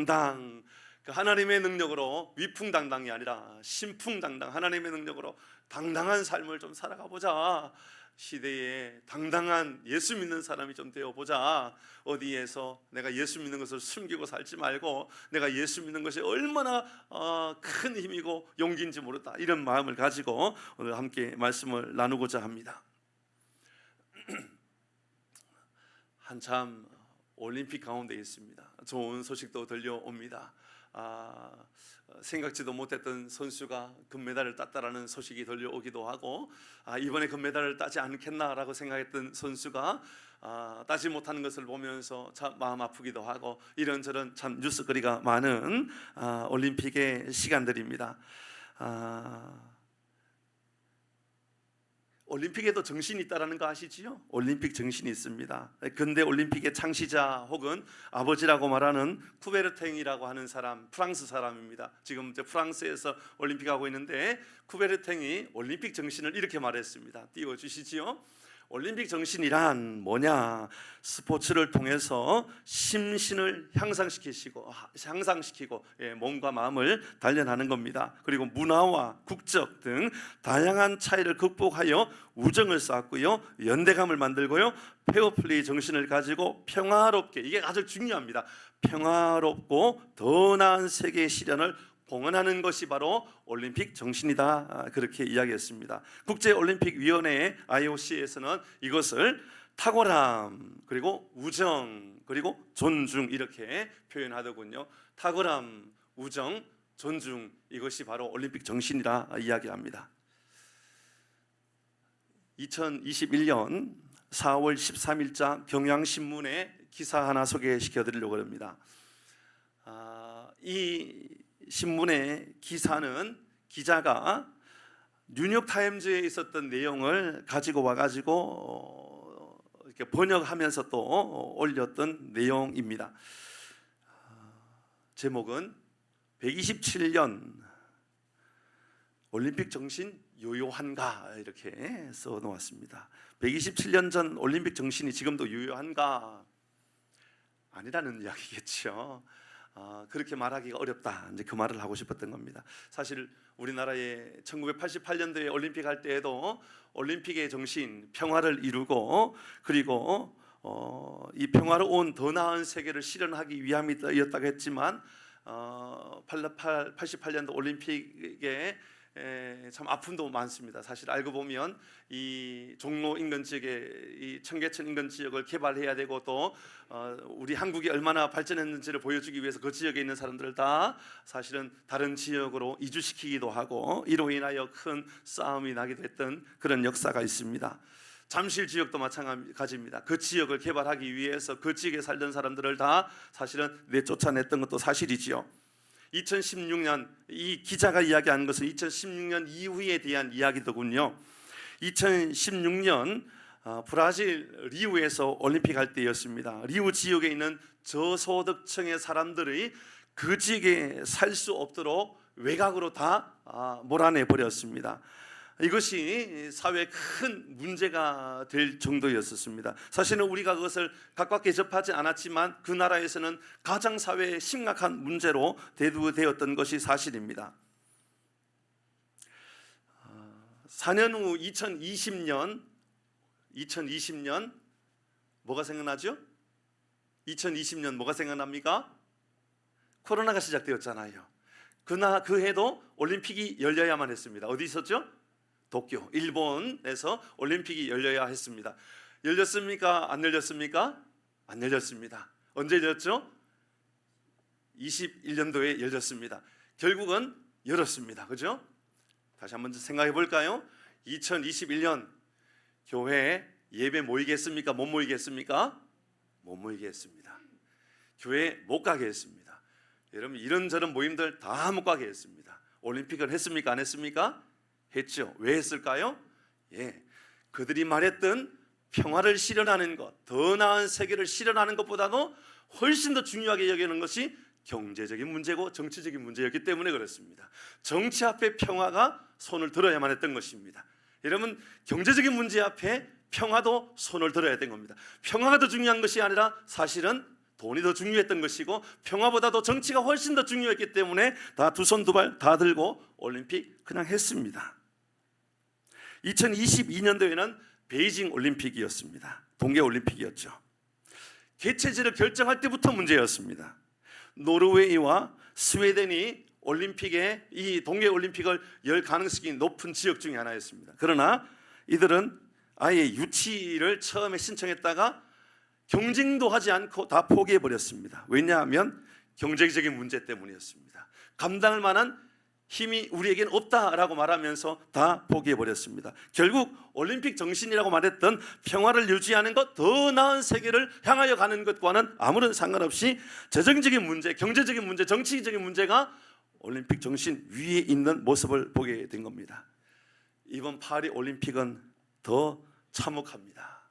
당당, 그 하나님의 능력으로 위풍당당이 아니라 신풍당당, 하나님의 능력으로 당당한 삶을 좀 살아가 보자. 시대에 당당한 예수 믿는 사람이 좀 되어보자. 어디에서 내가 예수 믿는 것을 숨기고 살지 말고 내가 예수 믿는 것이 얼마나 큰 힘이고 용기인지 모른다, 이런 마음을 가지고 오늘 함께 말씀을 나누고자 합니다. 한참 올림픽 가운데 있습니다. 좋은 소식도 들려옵니다. 생각지도 못했던 선수가 금메달을 땄다라는 소식이 들려오기도 하고, 이번에 금메달을 따지 않겠나라고 생각했던 선수가 따지 못하는 것을 보면서 참 마음 아프기도 하고, 이런저런 참 뉴스거리가 많은 올림픽의 시간들입니다. 올림픽에도 정신이 있다는 거 아시지요? 올림픽 정신이 있습니다. 근대 올림픽의 창시자 혹은 아버지라고 말하는 쿠베르탱이라고 하는 사람, 프랑스 사람입니다. 지금 이제 프랑스에서 올림픽 하고 있는데, 쿠베르탱이 올림픽 정신을 이렇게 말했습니다. 띄워주시지요? 올림픽 정신이란 뭐냐? 스포츠를 통해서 심신을 향상시키고 몸과 마음을 단련하는 겁니다. 그리고 문화와 국적 등 다양한 차이를 극복하여 우정을 쌓고요, 연대감을 만들고요, 페어플레이 정신을 가지고 평화롭게, 이게 아주 중요합니다. 평화롭고 더 나은 세계의 실현을 공헌하는 것이 바로 올림픽 정신이다, 그렇게 이야기했습니다. 국제올림픽위원회 IOC에서는 이것을 탁월함, 그리고 우정, 그리고 존중, 이렇게 표현하더군요. 탁월함, 우정, 존중, 이것이 바로 올림픽 정신이라 이야기합니다. 2021년 4월 13일자 경향신문의 기사 하나 소개시켜 드리려고 합니다. 이 신문의 기사는 기자가 뉴욕타임즈에 있었던 내용을 가지고 와가지고 이렇게 번역하면서 또 올렸던 내용입니다. 제목은 127년 올림픽 정신 유효한가, 이렇게 써놓았습니다. 127년 전 올림픽 정신이 지금도 유효한가? 아니라는 이야기겠죠. 그렇게 말하기가 어렵다, 이제 그 말을 하고 싶었던 겁니다. 사실 우리나라에 1988년도에 올림픽 할 때에도 올림픽의 정신, 평화를 이루고, 그리고 이 평화로운 더 나은 세계를 실현하기 위함이었다고 했지만 88년도 올림픽에 참 아픔도 많습니다. 사실 알고 보면 이 종로 인근 지역에 이 청계천 인근 지역을 개발해야 되고, 또 우리 한국이 얼마나 발전했는지를 보여주기 위해서 그 지역에 있는 사람들을 다 사실은 다른 지역으로 이주시키기도 하고, 이로 인하여 큰 싸움이 나기도 했던 그런 역사가 있습니다. 잠실 지역도 마찬가지입니다. 그 지역을 개발하기 위해서 그 지역에 살던 사람들을 다 사실은 내쫓아냈던 것도 사실이지요. 2016년, 이 기자가 이야기하는 것은 2016년 이후에 대한 이야기더군요. 2016년 브라질 리우에서 올림픽 할 때였습니다. 리우 지역에 있는 저소득층의 사람들이 그 지역에 살 수 없도록 외곽으로 다 몰아내 버렸습니다. 이것이 사회에 큰 문제가 될 정도였습니다. 사실은 우리가 그것을 가깝게 접하지 않았지만 그 나라에서는 가장 사회에 심각한 문제로 대두되었던 것이 사실입니다. 4년 후 2020년 뭐가 생각나죠? 2020년 뭐가 생각납니까? 코로나가 시작되었잖아요. 그 해도 올림픽이 열려야만 했습니다. 어디 있었죠? 도쿄, 일본에서 올림픽이 열려야 했습니다. 열렸습니까? 안 열렸습니까? 안 열렸습니다. 언제 열렸죠? 21년도에 열렸습니다. 결국은 열었습니다. 그죠? 다시 한번 생각해 볼까요? 2021년 교회에 예배 모이겠습니까? 못 모이겠습니까? 못 모이게 했습니다. 교회에 못 가게 했습니다. 여러분, 이런저런 모임들 다 못 가게 했습니다. 올림픽을 했습니까? 안 했습니까? 했죠. 왜 했을까요? 그들이 말했던 평화를 실현하는 것, 더 나은 세계를 실현하는 것보다도 훨씬 더 중요하게 여기는 것이 경제적인 문제고 정치적인 문제였기 때문에 그렇습니다. 정치 앞에 평화가 손을 들어야만 했던 것입니다. 여러분, 경제적인 문제 앞에 평화도 손을 들어야 된 겁니다. 평화가 더 중요한 것이 아니라 사실은 돈이 더 중요했던 것이고 평화보다도 정치가 훨씬 더 중요했기 때문에 다 두 손 두 발 다 들고 올림픽 그냥 했습니다. 2022년도에는 베이징 올림픽이었습니다. 동계 올림픽이었죠. 개최지를 결정할 때부터 문제였습니다. 노르웨이와 스웨덴이 올림픽에 이 동계 올림픽을 열 가능성이 높은 지역 중에 하나였습니다. 그러나 이들은 아예 유치를 처음에 신청했다가 경쟁도 하지 않고 다 포기해 버렸습니다. 왜냐하면 경제적인 문제 때문이었습니다. 감당할 만한 힘이 우리에겐 없다라고 말하면서 다 포기해 버렸습니다. 결국 올림픽 정신이라고 말했던 평화를 유지하는 것, 더 나은 세계를 향하여 가는 것과는 아무런 상관없이 재정적인 문제, 경제적인 문제, 정치적인 문제가 올림픽 정신 위에 있는 모습을 보게 된 겁니다. 이번 파리 올림픽은 더 참혹합니다.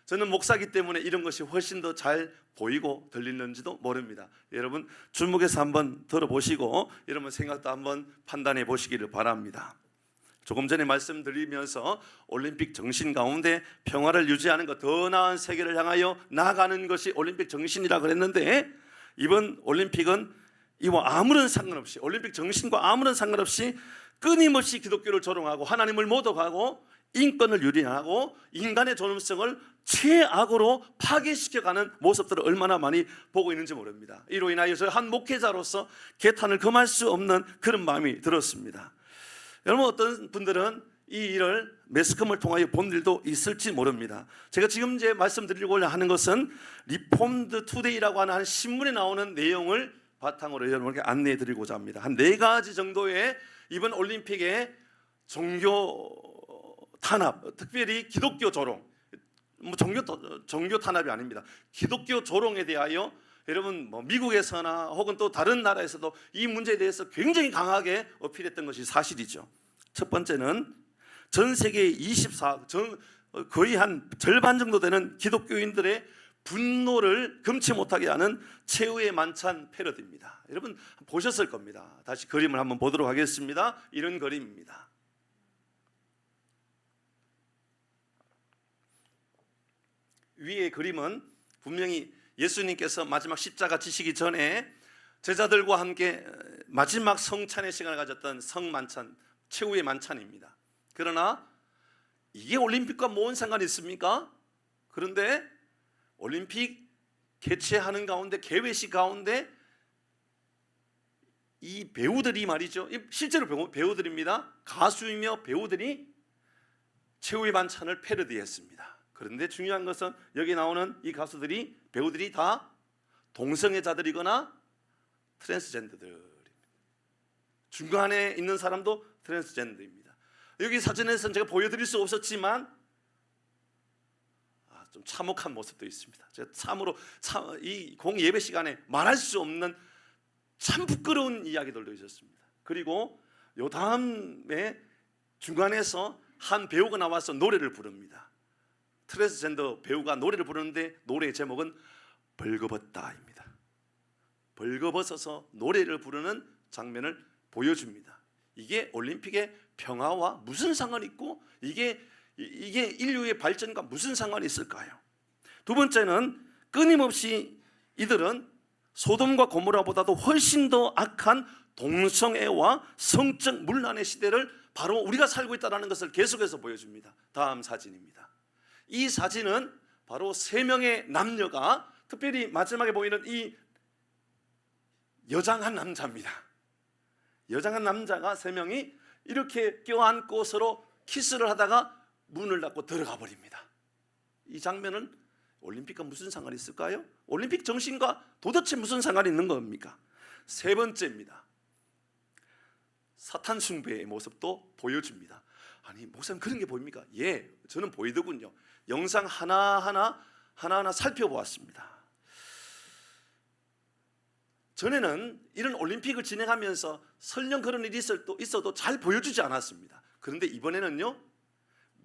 저는 목사이기 때문에 이런 것이 훨씬 더 잘 보이고 들리는지도 모릅니다. 여러분 주목해서 한번 들어보시고 여러분 생각도 한번 판단해 보시기를 바랍니다. 조금 전에 말씀드리면서 올림픽 정신 가운데 평화를 유지하는 것, 더 나은 세계를 향하여 나아가는 것이 올림픽 정신이라고 그랬는데, 이번 올림픽은 이와 아무런 상관없이, 올림픽 정신과 아무런 상관없이 끊임없이 기독교를 조롱하고 하나님을 모독하고 인권을 유린하고 인간의 존엄성을 최악으로 파괴시켜가는 모습들을 얼마나 많이 보고 있는지 모릅니다. 이로 인하여 저 한 목회자로서 개탄을 금할 수 없는 그런 마음이 들었습니다. 여러분 어떤 분들은 이 일을 매스컴을 통하여 본 일도 있을지 모릅니다. 제가 지금 이제 말씀드리려고 하는 것은 리폼드 투데이라고 하는 신문에 나오는 내용을 바탕으로 여러분께 안내해 드리고자 합니다. 한 4가지 정도의 이번 올림픽의 종교 탄압, 특별히 기독교 조롱, 종교 탄압이 아닙니다. 기독교 조롱에 대하여 여러분 미국에서나 혹은 또 다른 나라에서도 이 문제에 대해서 굉장히 강하게 어필했던 것이 사실이죠. 첫 번째는 전 세계 거의 한 절반 정도 되는 기독교인들의 분노를 금치 못하게 하는 최후의 만찬 패러디입니다. 여러분 보셨을 겁니다. 다시 그림을 한번 보도록 하겠습니다. 이런 그림입니다. 위의 그림은 분명히 예수님께서 마지막 십자가 지시기 전에 제자들과 함께 마지막 성찬의 시간을 가졌던 성만찬, 최후의 만찬입니다. 그러나 이게 올림픽과 뭔 상관이 있습니까? 그런데 올림픽 개최하는 가운데, 개회식 가운데 이 배우들이 말이죠, 실제로 배우들입니다. 가수이며 배우들이 최후의 만찬을 패러디했습니다. 그런데 중요한 것은 여기 나오는 이 가수들이, 배우들이 다 동성애자들이거나 트랜스젠더들입니다. 중간에 있는 사람도 트랜스젠더입니다. 여기 사진에서는 제가 보여드릴 수 없었지만 좀 참혹한 모습도 있습니다. 제가 참으로 이 공예배 시간에 말할 수 없는 참 부끄러운 이야기들도 있었습니다. 그리고 요 다음에 중간에서 한 배우가 나와서 노래를 부릅니다. 트랜스젠더 배우가 노래를 부르는데 노래의 제목은 벌거벗다입니다. 벌거벗어서 노래를 부르는 장면을 보여줍니다. 이게 올림픽의 평화와 무슨 상관이 있고 이게 인류의 발전과 무슨 상관이 있을까요? 두 번째는 끊임없이 이들은 소돔과 고모라보다도 훨씬 더 악한 동성애와 성적 문란의 시대를 바로 우리가 살고 있다는 것을 계속해서 보여줍니다. 다음 사진입니다. 이 사진은 바로 3명의 남녀가, 특별히 마지막에 보이는 이 여장한 남자입니다. 여장한 남자가 3명이 이렇게 껴안고 서로 키스를 하다가 문을 닫고 들어가 버립니다. 이 장면은 올림픽과 무슨 상관이 있을까요? 올림픽 정신과 도대체 무슨 상관이 있는 겁니까? 세 번째입니다. 사탄 숭배의 모습도 보여줍니다. 아니 목사님 그런 게 보입니까? 예, 저는 보이더군요. 영상 하나하나 살펴보았습니다. 전에는 이런 올림픽을 진행하면서 설령 그런 일이 있어도 잘 보여주지 않았습니다. 그런데 이번에는요,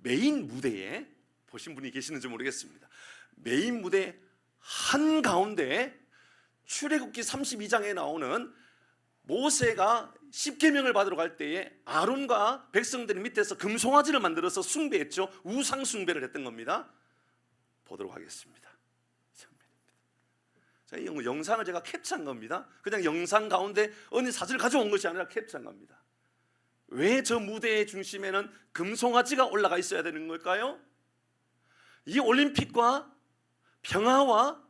메인 무대에 보신 분이 계시는지 모르겠습니다. 메인 무대 한가운데 출애굽기 32장에 나오는 모세가 십계명을 받으러 갈 때에 아론과 백성들이 밑에서 금송아지를 만들어서 숭배했죠. 우상 숭배를 했던 겁니다. 보도록 하겠습니다. 이 영상을 제가 캡처한 겁니다. 그냥 영상 가운데 어느 사진을 가져온 것이 아니라 캡처한 겁니다. 왜 저 무대의 중심에는 금송아지가 올라가 있어야 되는 걸까요? 이 올림픽과 평화와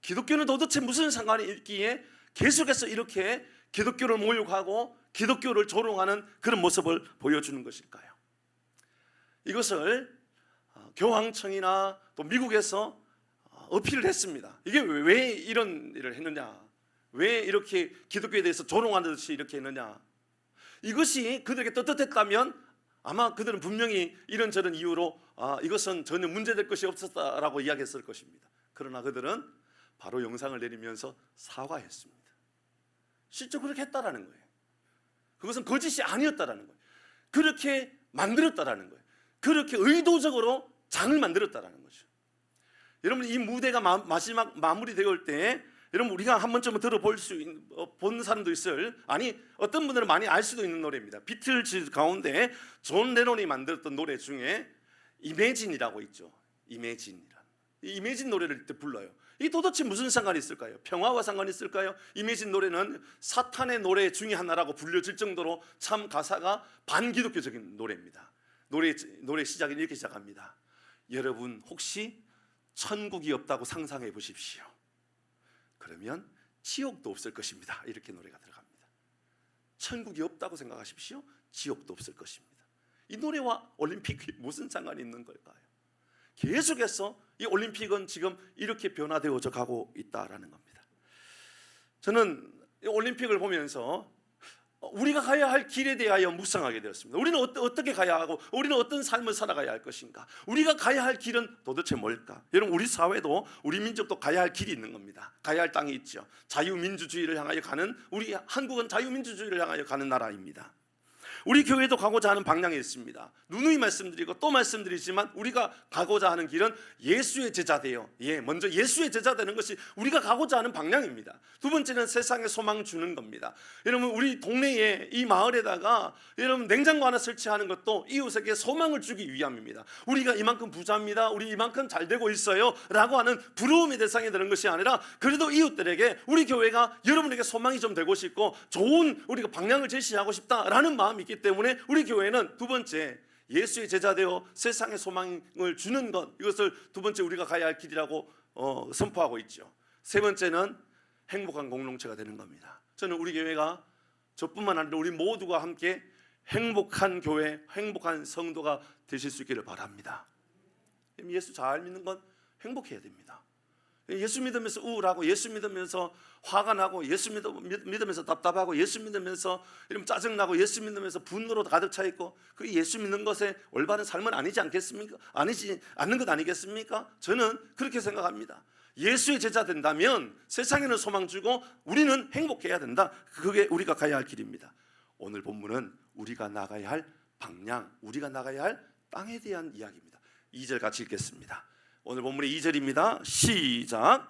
기독교는 도대체 무슨 상관이 있기에 계속해서 이렇게 기독교를 모욕하고 기독교를 조롱하는 그런 모습을 보여주는 것일까요? 이것을 교황청이나 또 미국에서 어필을 했습니다. 이게 왜 이런 일을 했느냐, 왜 이렇게 기독교에 대해서 조롱하는 듯이 이렇게 했느냐. 이것이 그들에게 떳떳했다면 아마 그들은 분명히 이런저런 이유로 이것은 전혀 문제될 것이 없었다라고 이야기했을 것입니다. 그러나 그들은 바로 영상을 내리면서 사과했습니다. 실제 그렇게 했다라는 거예요. 그것은 거짓이 아니었다라는 거예요. 그렇게 만들었다라는 거예요. 그렇게 의도적으로 장을 만들었다라는 거죠. 여러분, 이 무대가 마지막 마무리되어 때 여러분 우리가 한 번쯤은 들어볼 본 사람도 있을, 아니 어떤 분들은 많이 알 수도 있는 노래입니다. 비틀즈 가운데 존 레논이 만들었던 노래 중에 이매진이라고 있죠. 이매진이란 이 이매진 노래를 불러요. 이 도대체 무슨 상관이 있을까요? 평화와 상관이 있을까요? 이매진 노래는 사탄의 노래 중에 하나라고 불려질 정도로 참 가사가 반기독교적인 노래입니다. 노래 시작은 이렇게 시작합니다. 여러분 혹시 천국이 없다고 상상해 보십시오. 그러면 지옥도 없을 것입니다. 이렇게 노래가 들어갑니다. 천국이 없다고 생각하십시오. 지옥도 없을 것입니다. 이 노래와 올림픽이 무슨 상관이 있는 걸까요? 계속해서 이 올림픽은 지금 이렇게 변화되어져 가고 있다라는 겁니다. 저는 이 올림픽을 보면서 우리가 가야 할 길에 대하여 묵상하게 되었습니다. 우리는 어떻게 가야 하고 우리는 어떤 삶을 살아가야 할 것인가? 우리가 가야 할 길은 도대체 뭘까? 여러분, 우리 사회도 우리 민족도 가야 할 길이 있는 겁니다. 가야 할 땅이 있죠. 자유민주주의를 향하여 가는, 우리 한국은 자유민주주의를 향하여 가는 나라입니다. 우리 교회도 가고자 하는 방향이 있습니다. 누누이 말씀드리고 또 말씀드리지만 우리가 가고자 하는 길은 예수의 제자 되어, 먼저 예수의 제자 되는 것이 우리가 가고자 하는 방향입니다. 두 번째는 세상에 소망 주는 겁니다. 여러분, 우리 동네에 이 마을에다가 여러분 냉장고 하나 설치하는 것도 이웃에게 소망을 주기 위함입니다. 우리가 이만큼 부자입니다, 우리 이만큼 잘 되고 있어요 라고 하는 부러움의 대상이 되는 것이 아니라, 그래도 이웃들에게 우리 교회가 여러분에게 소망이 좀 되고 싶고 좋은 우리가 방향을 제시하고 싶다라는 마음이 있기 때문에 우리 교회는 두 번째 예수의 제자 되어 세상에 소망을 주는 것, 이것을 두 번째 우리가 가야 할 길이라고 선포하고 있죠. 세 번째는 행복한 공동체가 되는 겁니다. 저는 우리 교회가 저뿐만 아니라 우리 모두가 함께 행복한 교회, 행복한 성도가 되실 수 있기를 바랍니다. 예수 잘 믿는 건 행복해야 됩니다. 예수 믿으면서 우울하고, 예수 믿으면서 화가 나고, 예수 믿으면서 답답하고, 예수 믿으면서 이러면 짜증나고, 예수 믿으면서 분노로 가득 차 있고, 그 예수 믿는 것에 올바른 삶은 아니지 않겠습니까? 아니지 않는 것 아니겠습니까? 저는 그렇게 생각합니다. 예수의 제자 된다면 세상에는 소망 주고 우리는 행복해야 된다. 그게 우리가 가야 할 길입니다. 오늘 본문은 우리가 나가야 할 방향, 우리가 나가야 할 땅에 대한 이야기입니다. 2절 같이 읽겠습니다. 오늘 본문의 2절입니다. 시작.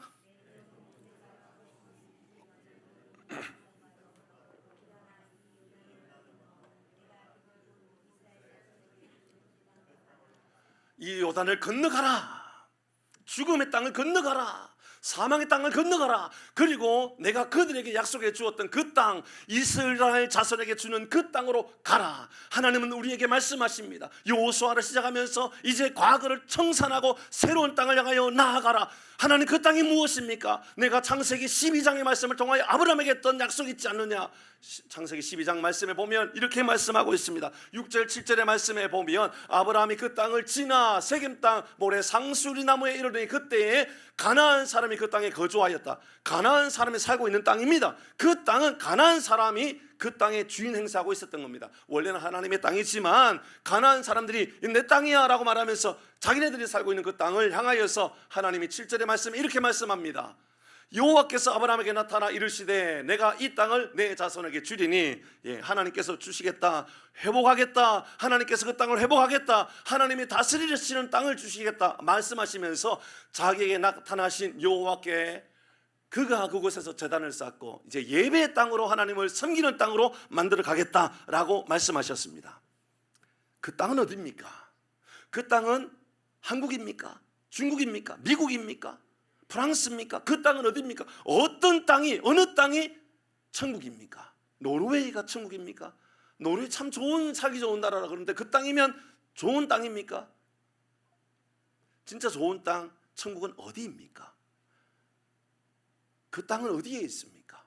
이 요단을 건너가라. 죽음의 땅을 건너가라. 사망의 땅을 건너가라. 그리고 내가 그들에게 약속해 주었던 그 땅, 이스라엘 자손에게 주는 그 땅으로 가라. 하나님은 우리에게 말씀하십니다. 여호수아를 시작하면서 이제 과거를 청산하고 새로운 땅을 향하여 나아가라. 하나님, 그 땅이 무엇입니까? 내가 창세기 12장의 말씀을 통하여 아브라함에게 했던 약속이 있지 않느냐. 창세기 12장 말씀에 보면 이렇게 말씀하고 있습니다. 6절 7절의 말씀에 보면 아브라함이 그 땅을 지나 세겜 땅 모래 상수리 나무에 이르더니 그때에 가나안 사람이 그 땅에 거주하였다. 가나안 사람이 살고 있는 땅입니다. 그 땅은 가나안 사람이 그 땅의 주인 행사하고 있었던 겁니다. 원래는 하나님의 땅이지만 가나안 사람들이 내 땅이야 라고 말하면서 자기네들이 살고 있는 그 땅을 향하여서 하나님이 7절의 말씀에 이렇게 말씀합니다. 여호와께서 아브라함에게 나타나 이르시되 내가 이 땅을 내 자손에게 주리니, 하나님께서 주시겠다, 회복하겠다, 하나님께서 그 땅을 회복하겠다, 하나님이 다스리시는 땅을 주시겠다 말씀하시면서 자기에게 나타나신 여호와께 그가 그곳에서 제단을 쌓고 이제 예배의 땅으로, 하나님을 섬기는 땅으로 만들어 가겠다라고 말씀하셨습니다. 그 땅은 어디입니까? 그 땅은 한국입니까? 중국입니까? 미국입니까? 프랑스입니까? 그 땅은 어디입니까? 어떤 땅이, 어느 땅이 천국입니까? 노르웨이가 천국입니까? 노르웨이 참 좋은, 살기 좋은 나라라 그러는데 그 땅이면 좋은 땅입니까? 진짜 좋은 땅, 천국은 어디입니까? 그 땅은 어디에 있습니까?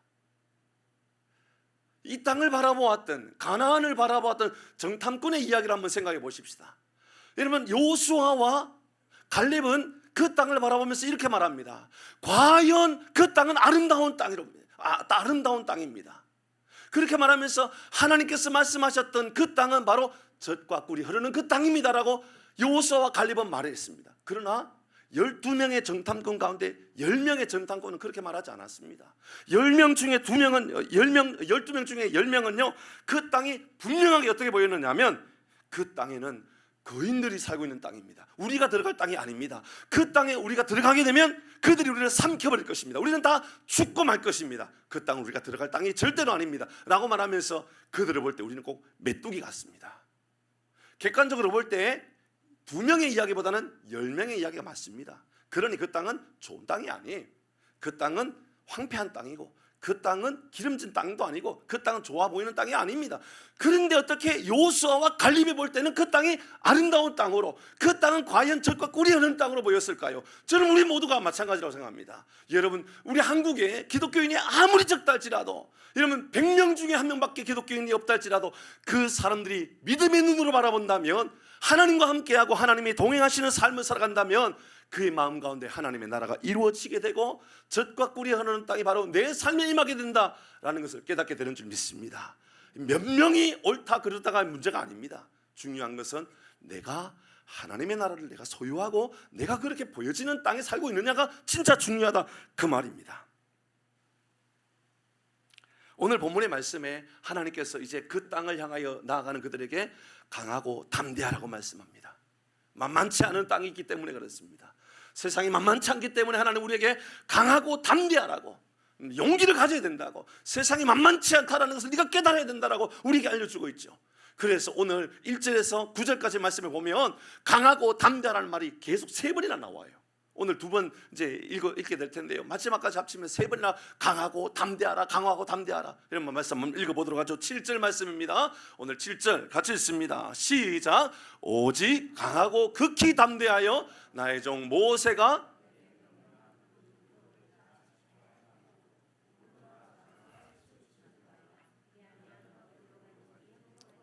이 땅을 바라보았던, 가나안을 바라보았던 정탐꾼의 이야기를 한번 생각해 보십시다. 여러분, 요수아와 갈렙은 그 땅을 바라보면서 이렇게 말합니다. 과연 그 땅은 아름다운 아름다운 땅입니다. 그렇게 말하면서 하나님께서 말씀하셨던 그 땅은 바로 젖과 꿀이 흐르는 그 땅입니다라고 요수아와 갈렙은 말했습니다. 그러나 12명의 정탐꾼 가운데 10명의 정탐꾼은 그렇게 말하지 않았습니다. 12명 중에 10명은요, 그 땅이 분명하게 어떻게 보였느냐면 그 땅에는 거인들이 살고 있는 땅입니다. 우리가 들어갈 땅이 아닙니다. 그 땅에 우리가 들어가게 되면 그들이 우리를 삼켜버릴 것입니다. 우리는 다 죽고 말 것입니다. 그 땅은 우리가 들어갈 땅이 절대로 아닙니다 라고 말하면서 그들을 볼 때 우리는 꼭 메뚜기 같습니다. 객관적으로 볼 때 2명의 이야기보다는 10명의 이야기가 맞습니다. 그러니 그 땅은 좋은 땅이 아니에요. 그 땅은 황폐한 땅이고, 그 땅은 기름진 땅도 아니고, 그 땅은 좋아 보이는 땅이 아닙니다. 그런데 어떻게 요수아와 갈렙이 볼 때는 그 땅이 아름다운 땅으로, 그 땅은 과연 젖과 꿀이 흐르는 땅으로 보였을까요? 저는 우리 모두가 마찬가지라고 생각합니다. 여러분, 우리 한국에 기독교인이 아무리 적다 할지라도, 여러분 100명 중에 1명밖에 기독교인이 없다 할지라도 그 사람들이 믿음의 눈으로 바라본다면, 하나님과 함께하고 하나님이 동행하시는 삶을 살아간다면 그의 마음 가운데 하나님의 나라가 이루어지게 되고 젖과 꿀이 흐르는 땅이 바로 내 삶에 임하게 된다라는 것을 깨닫게 되는 줄 믿습니다. 몇 명이 옳다 그르다가 문제가 아닙니다. 중요한 것은 내가 하나님의 나라를 내가 소유하고 내가 그렇게 보여지는 땅에 살고 있느냐가 진짜 중요하다, 그 말입니다. 오늘 본문의 말씀에 하나님께서 이제 그 땅을 향하여 나아가는 그들에게 강하고 담대하라고 말씀합니다. 만만치 않은 땅이 있기 때문에 그렇습니다. 세상이 만만치 않기 때문에 하나님 우리에게 강하고 담대하라고, 용기를 가져야 된다고, 세상이 만만치 않다라는 것을 네가 깨달아야 된다라고 우리에게 알려주고 있죠. 그래서 오늘 1절에서 9절까지 말씀을 보면 강하고 담대하라는 말이 계속 3번이나 나와요. 오늘 2번 이제 읽게 될 텐데요, 마지막까지 합치면 3번이나 강하고 담대하라, 강하고 담대하라, 이런 말씀 한번 읽어보도록 하죠. 7절 말씀입니다. 오늘 7절 같이 읽습니다. 시작. 오직 강하고 극히 담대하여 나의 종 모세가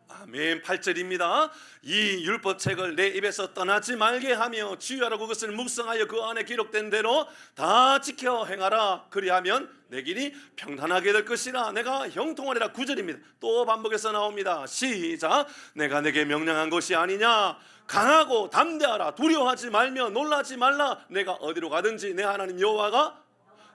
아멘. 8절입니다. 이 율법책을 내 입에서 떠나지 말게 하며 주의하라 그것을 묵상하여 그 안에 기록된 대로 다 지켜 행하라. 그리하면 내 길이 평탄하게 될 것이라 내가 형통하리라. 9절입니다. 또 반복해서 나옵니다. 시작. 내가 내게 명령한 것이 아니냐. 강하고 담대하라. 두려워하지 말며 놀라지 말라. 내가 어디로 가든지 내 하나님 여호와가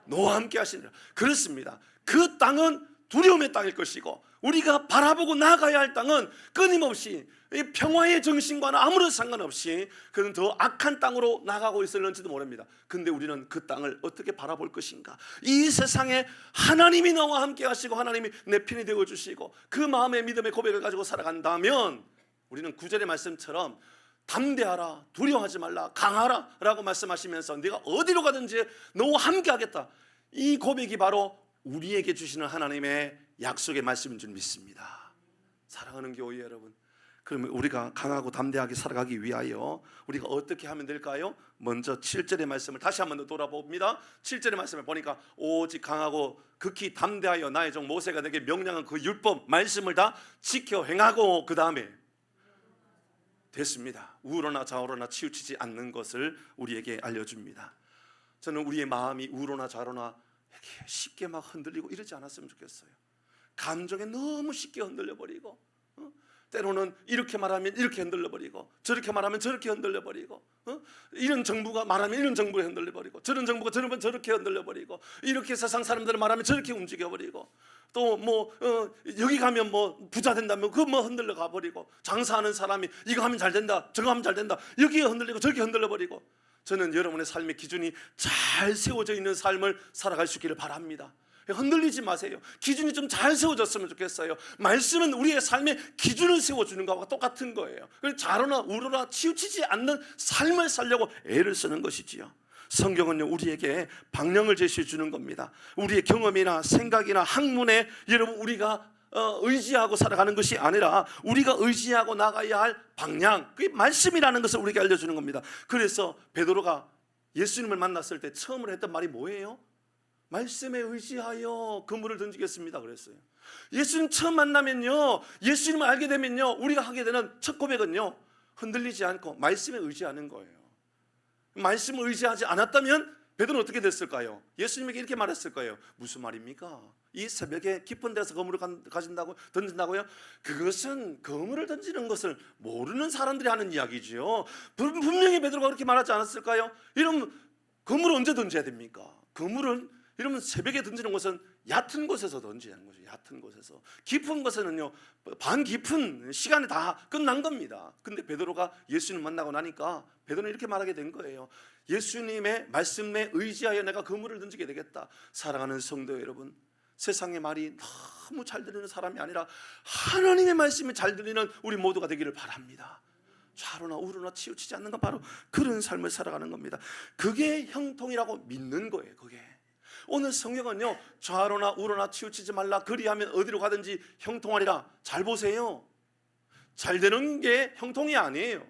너와 함께 하시니라. 그렇습니다. 그 땅은 두려움의 땅일 것이고 우리가 바라보고 나아가야 할 땅은 끊임없이 평화의 정신과는 아무런 상관없이 그는 더 악한 땅으로 나가고 있을는지도 모릅니다. 근데 우리는 그 땅을 어떻게 바라볼 것인가? 이 세상에 하나님이 나와 함께 하시고 하나님이 내 편이 되어주시고 그 마음의 믿음의 고백을 가지고 살아간다면 우리는 9절의 말씀처럼 담대하라, 두려워하지 말라, 강하라 라고 말씀하시면서 네가 어디로 가든지 너와 함께 하겠다, 이 고백이 바로 우리에게 주시는 하나님의 약속의 말씀인 줄 믿습니다. 사랑하는 교회 여러분, 그러면 우리가 강하고 담대하게 살아가기 위하여 우리가 어떻게 하면 될까요? 먼저 7절의 말씀을 다시 한번 더 돌아봅니다. 7절의 말씀을 보니까 오직 강하고 극히 담대하여 나의 종 모세가 내게 명령한 그 율법 말씀을 다 지켜 행하고, 그 다음에 됐습니다. 우로나 좌우로나 치우치지 않는 것을 우리에게 알려줍니다. 저는 우리의 마음이 우로나 좌우로나 이렇게 쉽게 막 흔들리고 이러지 않았으면 좋겠어요. 감정에 너무 쉽게 흔들려버리고, 때로는 이렇게 말하면 이렇게 흔들려버리고, 저렇게 말하면 저렇게 흔들려버리고, 이런 정부가 말하면 이런 정부에 흔들려버리고, 저런 정부가 저렇게 흔들려버리고, 이렇게 세상 사람들이 말하면 저렇게 움직여버리고, 또 뭐 여기 가면 뭐 부자 된다면 그 뭐 흔들려 가버리고, 장사하는 사람이 이거 하면 잘 된다, 저거 하면 잘 된다, 여기에 흔들리고 저렇게 흔들려버리고. 저는 여러분의 삶의 기준이 잘 세워져 있는 삶을 살아갈 수 있기를 바랍니다. 흔들리지 마세요. 기준이 좀 잘 세워졌으면 좋겠어요. 말씀은 우리의 삶의 기준을 세워주는 것과 똑같은 거예요. 좌로나 우로나 치우치지 않는 삶을 살려고 애를 쓰는 것이지요. 성경은요 우리에게 방향을 제시해 주는 겁니다. 우리의 경험이나 생각이나 학문에 여러분 우리가 의지하고 살아가는 것이 아니라 우리가 의지하고 나가야 할 방향, 그게 말씀이라는 것을 우리에게 알려주는 겁니다. 그래서 베드로가 예수님을 만났을 때 처음으로 했던 말이 뭐예요? 말씀에 의지하여 그물을 던지겠습니다 그랬어요. 예수님 처음 만나면요, 예수님을 알게 되면요, 우리가 하게 되는 첫 고백은요, 흔들리지 않고 말씀에 의지하는 거예요. 말씀을 의지하지 않았다면 베드로는 어떻게 됐을까요? 예수님에게 이렇게 말했을 거예요. 무슨 말입니까? 이 새벽에 깊은 데서 그물을 던진다고요? 그것은 그물을 던지는 것을 모르는 사람들이 하는 이야기지요. 분명히 베드로가 그렇게 말하지 않았을까요? 이러면 그물을 언제 던져야 됩니까? 그물은 이러면 새벽에 던지는 것은 얕은 곳에서 던지는 거죠. 얕은 곳에서. 깊은 곳에는요, 반 깊은 시간이 다 끝난 겁니다. 근데 베드로가 예수님 만나고 나니까 베드로는 이렇게 말하게 된 거예요. 예수님의 말씀에 의지하여 내가 그물을 던지게 되겠다. 사랑하는 성도 여러분, 세상의 말이 너무 잘 들리는 사람이 아니라 하나님의 말씀이 잘 들리는 우리 모두가 되기를 바랍니다. 좌로나 우로나 치우치지 않는 건 바로 그런 삶을 살아가는 겁니다. 그게 형통이라고 믿는 거예요. 그게 오늘 성경은요, 좌로나 우로나 치우치지 말라, 그리하면 어디로 가든지 형통하리라. 잘 보세요. 잘 되는 게 형통이 아니에요.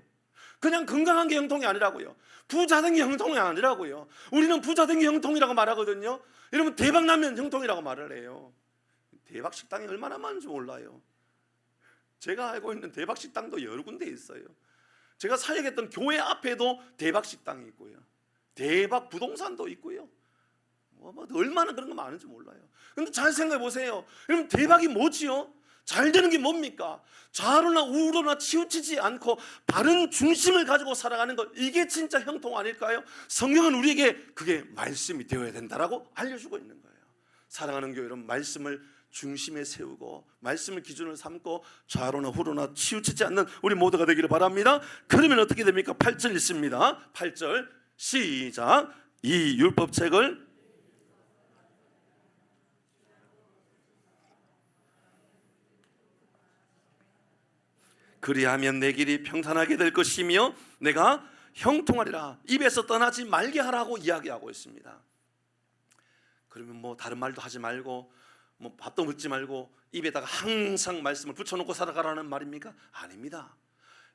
그냥 건강한 게 형통이 아니라고요. 부자 된 게 형통이 아니라고요. 우리는 부자 된 게 형통이라고 말하거든요. 이러면 대박 나면 형통이라고 말을 해요. 대박 식당이 얼마나 많은지 몰라요. 제가 알고 있는 대박 식당도 여러 군데 있어요. 제가 사역했던 교회 앞에도 대박 식당이 있고요, 대박 부동산도 있고요. 얼마나 그런 거 많은지 몰라요. 근데 잘 생각해 보세요. 그럼 대박이 뭐지요? 잘 되는 게 뭡니까? 좌로나 우로나 치우치지 않고 바른 중심을 가지고 살아가는 것, 이게 진짜 형통 아닐까요? 성경은 우리에게 그게 말씀이 되어야 된다라고 알려주고 있는 거예요. 사랑하는 교회 여러분, 말씀을 중심에 세우고 말씀을 기준으로 삼고 좌로나 우로나 치우치지 않는 우리 모두가 되기를 바랍니다. 그러면 어떻게 됩니까? 8절 있습니다. 8절 시작. 이 율법책을 그리하면 내 길이 평탄하게 될 것이며 내가 형통하리라. 입에서 떠나지 말게 하라고 이야기하고 있습니다. 그러면 뭐 다른 말도 하지 말고 뭐 밥도 먹지 말고 입에다가 항상 말씀을 붙여놓고 살아가라는 말입니까? 아닙니다.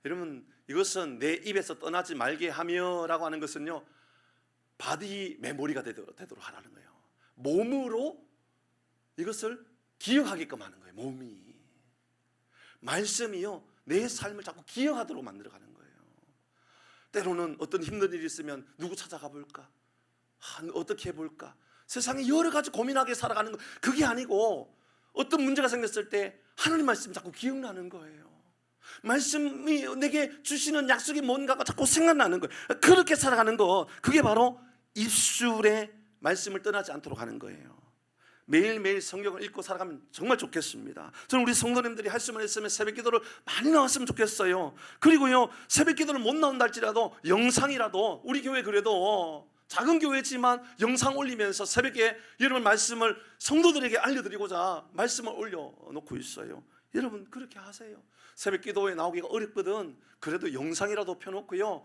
여러분, 이것은 내 입에서 떠나지 말게 하며라고 하는 것은요, 바디 메모리가 되도록 하라는 거예요. 몸으로 이것을 기억하게끔 하는 거예요. 몸이. 말씀이요, 내 삶을 자꾸 기억하도록 만들어가는 거예요. 때로는 어떤 힘든 일이 있으면 누구 찾아가 볼까? 어떻게 해볼까? 세상에 여러 가지 고민하게 살아가는 거, 그게 아니고 어떤 문제가 생겼을 때 하나님 말씀이 자꾸 기억나는 거예요. 말씀이 내게 주시는 약속이 뭔가가 자꾸 생각나는 거예요. 그렇게 살아가는 거, 그게 바로 입술에 말씀을 떠나지 않도록 하는 거예요. 매일매일 성경을 읽고 살아가면 정말 좋겠습니다. 저는 우리 성도님들이 할 수만 있으면 새벽 기도를 많이 나왔으면 좋겠어요. 그리고요, 새벽 기도를 못 나온다 할지라도 영상이라도, 우리 교회 그래도 작은 교회지만 영상 올리면서 새벽에 여러분 말씀을 성도들에게 알려드리고자 말씀을 올려놓고 있어요. 여러분 그렇게 하세요. 새벽 기도에 나오기가 어렵거든. 그래도 영상이라도 펴놓고요,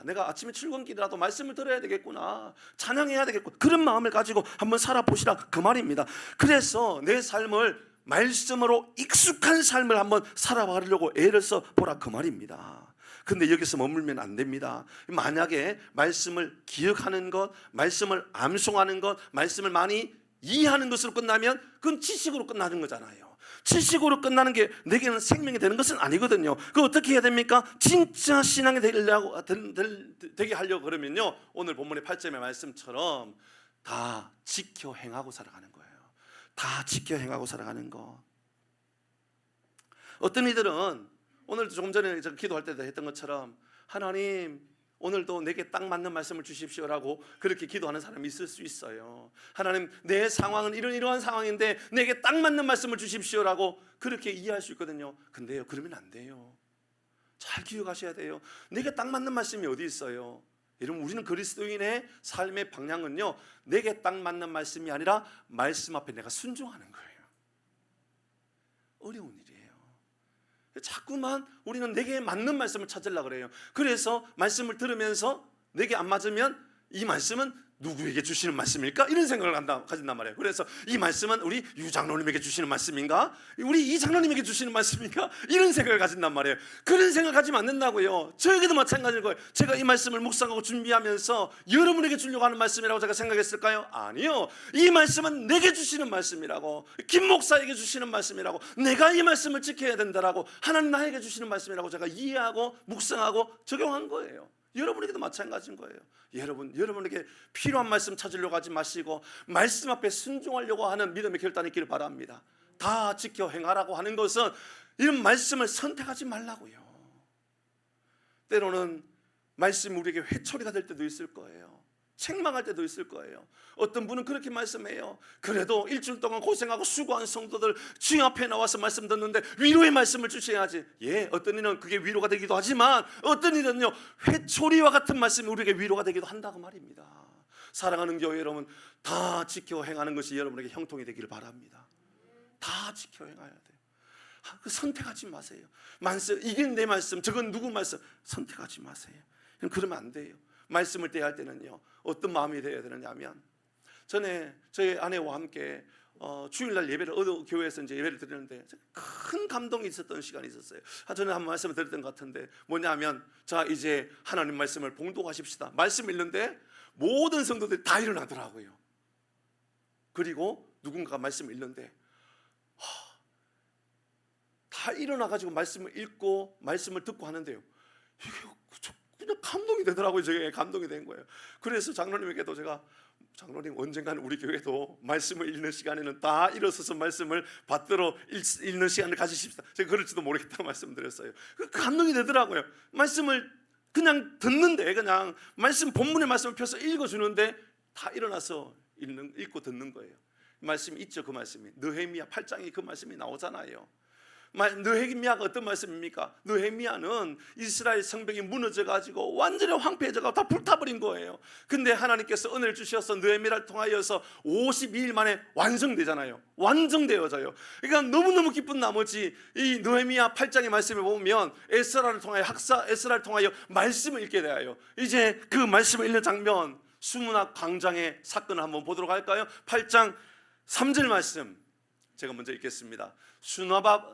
내가 아침에 출근길이라도 말씀을 들어야 되겠구나, 찬양해야 되겠구나, 그런 마음을 가지고 한번 살아보시라, 그 말입니다. 그래서 내 삶을 말씀으로 익숙한 삶을 한번 살아보려고 애를 써보라, 그 말입니다. 근데 여기서 머물면 안 됩니다. 만약에 말씀을 기억하는 것, 말씀을 암송하는 것, 말씀을 많이 이해하는 것으로 끝나면 그건 지식으로 끝나는 거잖아요. 지식으로 끝나는 게 내게는 생명이 되는 것은 아니거든요. 그 어떻게 해야 됩니까? 진짜 신앙이 되게 하려고 그러면요, 오늘 본문의 8절의 말씀처럼 다 지켜 행하고 살아가는 거예요. 다 지켜 행하고 살아가는 거. 어떤 이들은 오늘도 조금 전에 기도할 때도 했던 것처럼, 하나님 오늘도 내게 딱 맞는 말씀을 주십시오라고 그렇게 기도하는 사람이 있을 수 있어요. 하나님, 내 상황은 이러한 상황인데 내게 딱 맞는 말씀을 주십시오라고 그렇게 이해할 수 있거든요. 근데요, 그러면 안 돼요. 잘 기억하셔야 돼요. 내게 딱 맞는 말씀이 어디 있어요? 여러분, 우리는 그리스도인의 삶의 방향은요, 내게 딱 맞는 말씀이 아니라 말씀 앞에 내가 순종하는 거예요. 어려운 일이에요. 자꾸만 우리는 내게 맞는 말씀을 찾으려고 그래요. 그래서 말씀을 들으면서 내게 안 맞으면 이 말씀은 누구에게 주시는 말씀일까? 이런 생각을 가진단 말이에요. 그래서 이 말씀은 우리 유 장로님에게 주시는 말씀인가? 우리 이 장로님에게 주시는 말씀인가? 이런 생각을 가진단 말이에요. 그런 생각을 가지면 안 된다고요. 저에게도 마찬가지일 거예요. 제가 이 말씀을 묵상하고 준비하면서 여러분에게 주려고 하는 말씀이라고 제가 생각했을까요? 아니요. 이 말씀은 내게 주시는 말씀이라고, 김 목사에게 주시는 말씀이라고, 내가 이 말씀을 지켜야 된다라고, 하나님 나에게 주시는 말씀이라고 제가 이해하고 묵상하고 적용한 거예요. 여러분에게도 마찬가지인 거예요. 여러분에게 필요한 말씀 찾으려고 하지 마시고 말씀 앞에 순종하려고 하는 믿음의 결단이 있기를 바랍니다. 다 지켜 행하라고 하는 것은 이런 말씀을 선택하지 말라고요. 때로는 말씀이 우리에게 회초리가 될 때도 있을 거예요. 책망할 때도 있을 거예요. 어떤 분은 그렇게 말씀해요. 그래도 일주일 동안 고생하고 수고한 성도들 주님 앞에 나와서 말씀 듣는데 위로의 말씀을 주셔야지. 예, 어떤 일은 그게 위로가 되기도 하지만 어떤 일은요, 회초리와 같은 말씀이 우리에게 위로가 되기도 한다고 말입니다. 사랑하는 교회 여러분, 다 지켜 행하는 것이 여러분에게 형통이 되기를 바랍니다. 다 지켜 행해야 돼요. 선택하지 마세요. 이건 내 말씀, 저건 누구 말씀, 선택하지 마세요. 그러면 안 돼요. 말씀을 대할 때는요, 어떤 마음이 되어야 되느냐면, 전에 저희 아내와 함께 주일날 예배를 어느 교회에서 이제 예배를 드리는데 큰 감동이 있었던 시간이 있었어요. 전에 한 말씀을 드렸던 것 같은데, 뭐냐면, 자 이제 하나님 말씀을 봉독하십시다. 말씀 읽는데 모든 성도들이 다 일어나더라고요. 그리고 누군가 말씀을 읽는데 다 일어나가지고 말씀을 읽고 말씀을 듣고 하는데요, 이게 그냥 감동이 되더라고요. 저게 감동이 된 거예요. 그래서 장로님에게도 제가, 장로님 언젠가는 우리 교회도 말씀을 읽는 시간에는 다 일어서서 말씀을 받들어 읽는 시간을 가지십시다. 제가 그럴지도 모르겠다고 말씀드렸어요. 감동이 되더라고요. 말씀을 그냥 듣는데, 그냥 말씀 본문의 말씀을 펴서 읽어주는데 다 일어나서 읽고 듣는 거예요. 말씀이 있죠. 그 말씀이 느헤미야 8장에 그 말씀이 나오잖아요. 느헤미야가 어떤 말씀입니까? 느헤미야는 이스라엘 성벽이 무너져가지고 완전히 황폐해져가지고 다 불타버린 거예요. 근데 하나님께서 은혜를 주셔서 느헤미야를 통하여서 52일 만에 완성되잖아요. 완성되어져요. 그러니까 너무너무 기쁜 나머지 이 느헤미야 8장의 말씀을 보면 에스라를 통하여 에스라를 통하여 말씀을 읽게 돼요. 이제 그 말씀을 읽는 장면, 수문학 광장의 사건을 한번 보도록 할까요? 8장 3절 말씀 제가 먼저 읽겠습니다.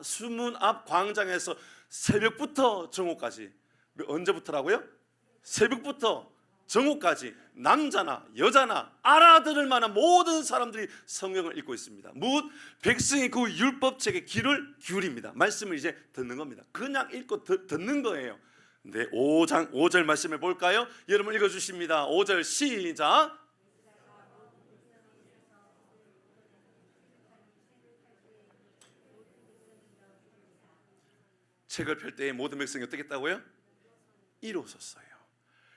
수문 앞 광장에서 새벽부터 정오까지, 언제부터라고요? 새벽부터 정오까지 남자나 여자나 알아들을 만한 모든 사람들이 성경을 읽고 있습니다. 뭇 백성이 그 율법책의 귀를 기울입니다. 말씀을 이제 듣는 겁니다. 그냥 읽고 듣는 거예요. 네, 5절 말씀을 볼까요? 여러분 읽어주십니다. 5절 시작. 책을 펼 때에 모든 백성이 어떻게 했다고요? 일어섰어요.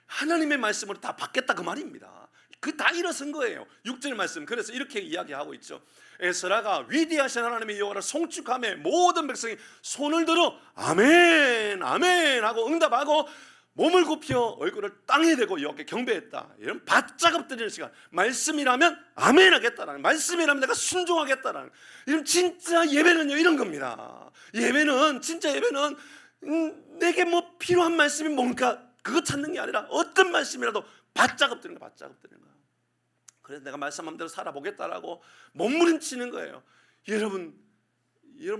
하나님의 말씀으로 다 받겠다 그 말입니다. 그 다 일어선 거예요. 6절 말씀, 그래서 이렇게 이야기하고 있죠. 에스라가 위대하신 하나님의 여호와를 송축하며 모든 백성이 손을 들어 아멘 아멘 하고 응답하고 몸을 굽혀 얼굴을 땅에 대고 여호와께 경배했다. 이런 바짝 엎드리는 시간. 말씀이라면 아멘 하겠다라는, 말씀이라면 내가 순종하겠다라는, 이런 진짜 예배는요 이런 겁니다. 진짜 예배는 내게 뭐 필요한 말씀이 뭔가 그거 찾는 게 아니라 어떤 말씀이라도 바짝 엎드리는 거야. 바짝 엎드리는 거야. 그래서 내가 말씀한 대로 살아보겠다라고 몸부림치는 거예요. 여러분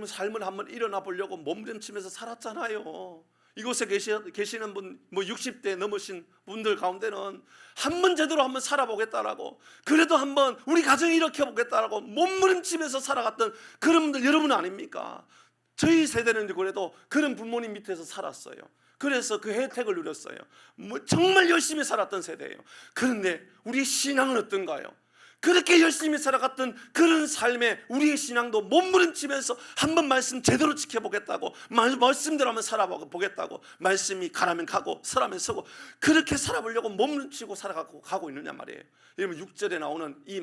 삶을 한번 일어나 보려고 몸부림치면서 살았잖아요. 이곳에 계시는 분, 뭐 60대 넘으신 분들 가운데는 한번 제대로 한번 살아보겠다라고, 그래도 한번 우리 가정을 일으켜보겠다라고 몸부림치면서 살아갔던 그런 분들 여러분 아닙니까? 저희 세대는 그래도 그런 부모님 밑에서 살았어요. 그래서 그 혜택을 누렸어요. 정말 열심히 살았던 세대예요. 그런데 우리의 신앙은 어떤가요? 그렇게 열심히 살아갔던 그런 삶에 우리의 신앙도 몸부림치면서 한번 말씀 제대로 지켜보겠다고, 말씀대로 한번 살아보겠다고, 말씀이 가라면 가고 서라면 서고 그렇게 살아보려고 몸부림치고 살아가고 있느냐 말이에요. 여러분 6절에 나오는 이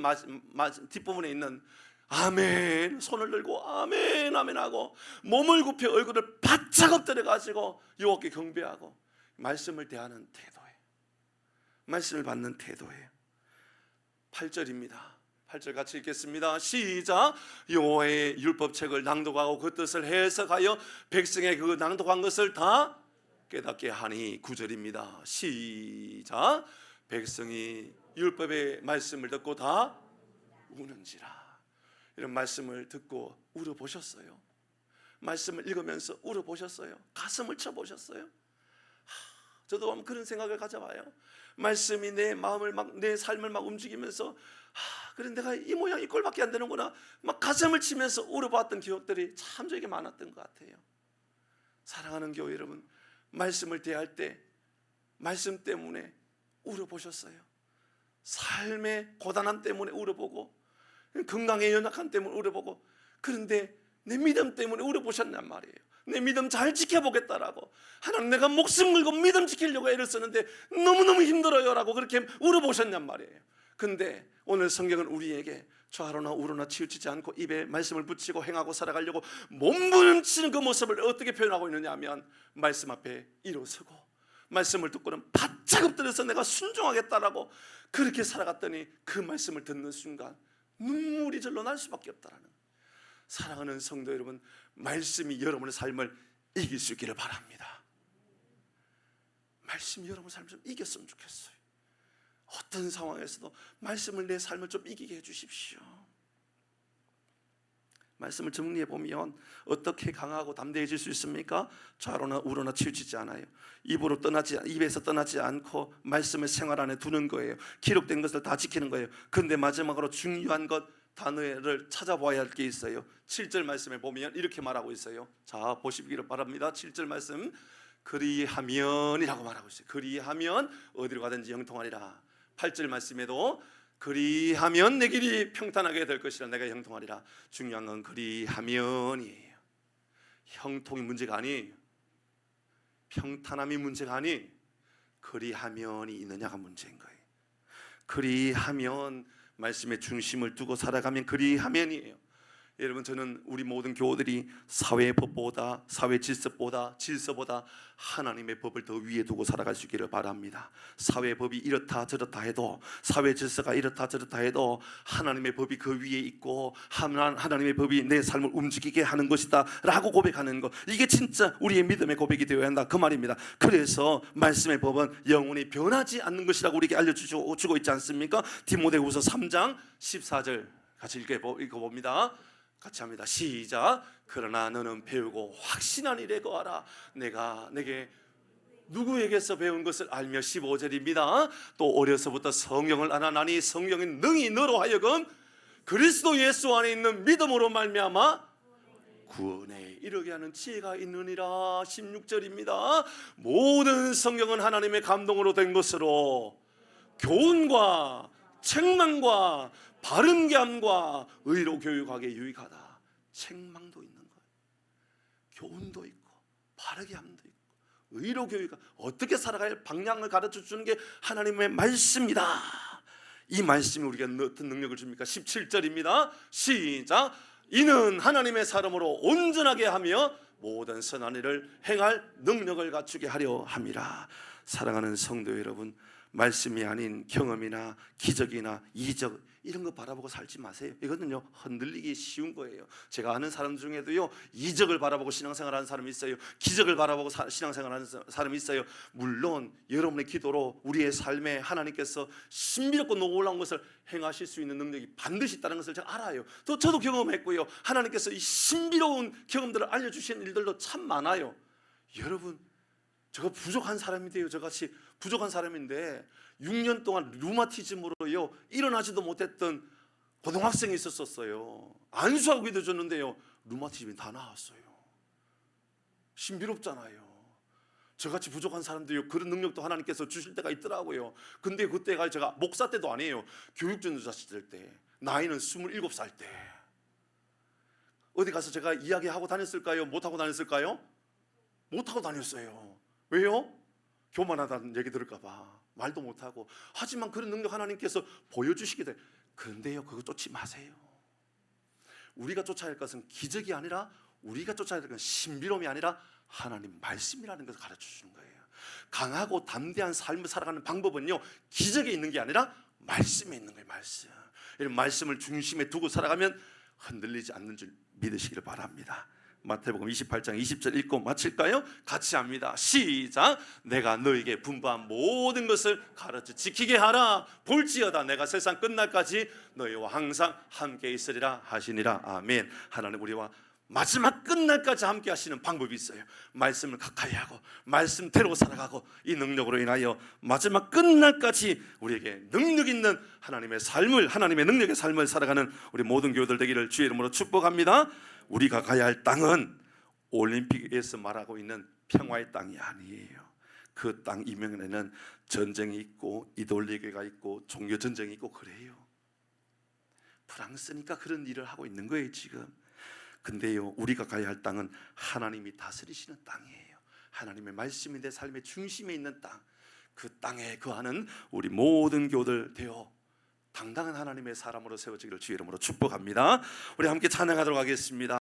뒷부분에 있는 아멘, 손을 들고 아멘 아멘 하고 몸을 굽혀 얼굴을 바짝 엎드려 가지고 여호와께 경배하고 말씀을 대하는 태도예요. 말씀을 받는 태도예요. 8절입니다. 8절 같이 읽겠습니다. 시작. 여호와의 율법책을 낭독하고 그 뜻을 해석하여 백성의 그 낭독한 것을 다 깨닫게 하니. 9절입니다. 시작. 백성이 율법의 말씀을 듣고 다 우는지라. 이런 말씀을 듣고 울어보셨어요? 말씀을 읽으면서 울어보셨어요? 가슴을 쳐보셨어요? 저도 한번 그런 생각을 가져봐요. 말씀이 내 마음을 내 삶을 움직이면서 그래 내가 이 모양 이 꼴밖에 안 되는구나 가슴을 치면서 울어봤던 기억들이 참 저에게 많았던 것 같아요. 사랑하는 교회 여러분, 말씀을 대할 때 말씀 때문에 울어보셨어요? 삶의 고단함 때문에 울어보고 건강의 연약함 때문에 울어보고 그런데 내 믿음 때문에 울어보셨냔 말이에요. 내 믿음 잘 지켜보겠다라고 하나님 내가 목숨 걸고 믿음 지키려고 애를 쓰는데 너무너무 힘들어요 라고 그렇게 울어보셨냔 말이에요. 근데 오늘 성경은 우리에게 좌로나 우로나 치우치지 않고 입에 말씀을 붙이고 행하고 살아가려고 몸부림치는 그 모습을 어떻게 표현하고 있느냐 하면 말씀 앞에 일어서고 말씀을 듣고는 바짝 엎드려서 내가 순종하겠다라고 그렇게 살아갔더니 그 말씀을 듣는 순간 눈물이 절로 날 수밖에 없다라는 거예요. 사랑하는 성도 여러분, 말씀이 여러분의 삶을 이길 수 있기를 바랍니다. 말씀이 여러분의 삶을 좀 이겼으면 좋겠어요. 어떤 상황에서도 말씀을 내 삶을 좀 이기게 해주십시오. 말씀을 정리해 보면 어떻게 강하고 담대해질 수 있습니까? 좌로나 우로나 치우치지 않아요. 입에서 떠나지 않고 말씀을 생활 안에 두는 거예요. 기록된 것을 다 지키는 거예요. 근데 마지막으로 중요한 것 단어를 찾아봐야 할 게 있어요. 7절 말씀에 보면 이렇게 말하고 있어요. 자, 보시기를 바랍니다. 7절 말씀, 그리하면이라고 말하고 있어요. 그리하면 어디로 가든지 형통하리라. 8절 말씀에도 그리하면 내 길이 평탄하게 될 것이라. 내가 형통하리라. 중요한 건 그리하면이에요. 형통이 문제가 아니에요. 평탄함이 문제가 아니에요. 그리하면이 있느냐가 문제인 거예요. 그리하면 말씀의 중심을 두고 살아가면 그리하면이에요. 여러분, 저는 우리 모든 교우들이 사회의 법보다, 사회 질서보다 하나님의 법을 더 위에 두고 살아갈 수 있기를 바랍니다. 사회의 법이 이렇다 저렇다 해도, 사회 질서가 이렇다 저렇다 해도 하나님의 법이 그 위에 있고 하나님의 법이 내 삶을 움직이게 하는 것이다 라고 고백하는 것, 이게 진짜 우리의 믿음의 고백이 되어야 한다 그 말입니다. 그래서 말씀의 법은 영원히 변하지 않는 것이라고 우리에게 알려주고 있지 않습니까? 디모데후서 3장 14절 같이 읽어봅니다. 같이 합니다. 시작. 그러나 너는 배우고 확신한 일에 거하라. 내가 내게 누구에게서 배운 것을 알며 15절입니다. 또 어려서부터 성경을 알아나니 성경이 능히 너로 하여금 그리스도 예수 안에 있는 믿음으로 말미암아 구원에 이르게 하는 지혜가 있느니라. 16절입니다. 모든 성경은 하나님의 감동으로 된 것으로 교훈과 책망과 바른 계함과 의로 교육하기에 유익하다. 책망도 있는 거예요. 교훈도 있고 바르게 함도 있고 의로 교육, 어떻게 살아갈 방향을 가르쳐 주는 게 하나님의 말씀이다. 이 말씀이 우리가 어떤 능력을 줍니까? 17절입니다. 시작. 이는 하나님의 사람으로 온전하게 하며 모든 선한 일을 행할 능력을 갖추게 하려 함이라. 사랑하는 성도 여러분, 말씀이 아닌 경험이나 기적이나 이적 이런 거 바라보고 살지 마세요. 이거는요 흔들리기 쉬운 거예요. 제가 아는 사람 중에도요 이적을 바라보고 신앙생활하는 사람이 있어요. 기적을 바라보고 신앙생활하는 사람이 있어요. 물론 여러분의 기도로 우리의 삶에 하나님께서 신비롭고 놀라운 것을 행하실 수 있는 능력이 반드시 있다는 것을 제가 알아요. 또 저도 경험했고요. 하나님께서 이 신비로운 경험들을 알려주시는 일들도 참 많아요. 여러분, 제가 부족한 사람인데요, 저같이 부족한 사람인데 6년 동안 루마티즘으로요 일어나지도 못했던 고등학생이 있었어요. 안수하고 기도해줬는데요 루마티즘이 다 나았어요. 신비롭잖아요. 저같이 부족한 사람들이요 그런 능력도 하나님께서 주실 때가 있더라고요. 근데 그때가 제가 목사 때도 아니에요. 교육전도자 때, 나이는 27살 때. 어디 가서 제가 이야기하고 다녔을까요? 못하고 다녔을까요? 못하고 다녔어요. 왜요? 교만하다는 얘기 들을까 봐 말도 못하고. 하지만 그런 능력 하나님께서 보여주시게 돼. 그런데요 그거 쫓지 마세요. 우리가 쫓아야 할 것은 기적이 아니라, 우리가 쫓아야 할 것은 신비로움이 아니라 하나님 말씀이라는 것을 가르쳐 주는 거예요. 강하고 담대한 삶을 살아가는 방법은요 기적에 있는 게 아니라 말씀에 있는 거예요. 말씀. 이런 말씀을 중심에 두고 살아가면 흔들리지 않는 줄 믿으시기를 바랍니다. 마태복음 28장 20절 읽고 마칠까요? 같이 합니다. 시작. 내가 너에게 분부한 모든 것을 가르쳐 지키게 하라. 볼지어다 내가 세상 끝날까지 너희와 항상 함께 있으리라 하시니라. 아멘. 하나님 우리와 마지막 끝날까지 함께 하시는 방법이 있어요. 말씀을 가까이 하고 말씀대로 살아가고 이 능력으로 인하여 마지막 끝날까지 우리에게 능력 있는 하나님의 삶을, 하나님의 능력의 삶을 살아가는 우리 모든 교우들 되기를 주의 이름으로 축복합니다. 우리가 가야 할 땅은 올림픽에서 말하고 있는 평화의 땅이 아니에요. 그 땅 이면에는 전쟁이 있고 이데올로기가 있고 종교 전쟁이 있고 그래요. 프랑스니까 그런 일을 하고 있는 거예요 지금. 근데요, 우리가 가야 할 땅은 하나님이 다스리시는 땅이에요. 하나님의 말씀이 내 삶의 중심에 있는 땅, 그 땅에 거하는 우리 모든 교우들 되어 당당한 하나님의 사람으로 세워지기를 주의 이름으로 축복합니다. 우리 함께 찬양하도록 하겠습니다.